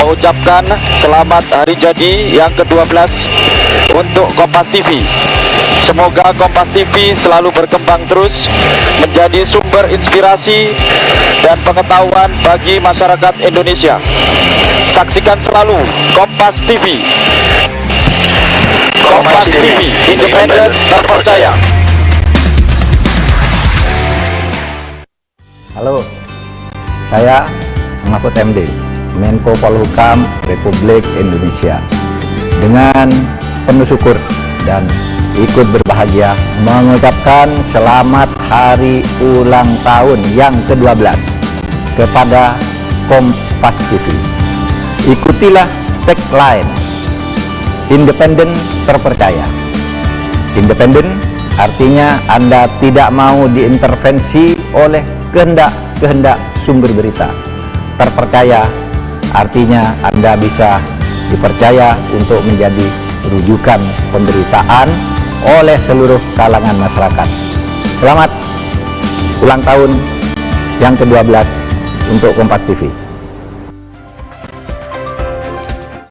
mengucapkan selamat hari jadi yang ke-12 untuk Kompas TV. Semoga Kompas TV selalu berkembang terus menjadi sumber inspirasi dan pengetahuan bagi masyarakat Indonesia. Saksikan selalu Kompas TV. Kompas TV, independen, terpercaya. Halo, saya Mahfud MD, Menko Polhukam Republik Indonesia. Dengan penuh syukur dan ikut berbahagia mengucapkan selamat hari ulang tahun yang ke-12 kepada Kompas TV. Ikutilah tagline independen terpercaya. Independen artinya Anda tidak mau diintervensi oleh kehendak sumber berita. Terpercaya artinya Anda bisa dipercaya untuk menjadi rujukan pemberitaan oleh seluruh kalangan masyarakat. Selamat ulang tahun yang ke-12 untuk Kompas TV.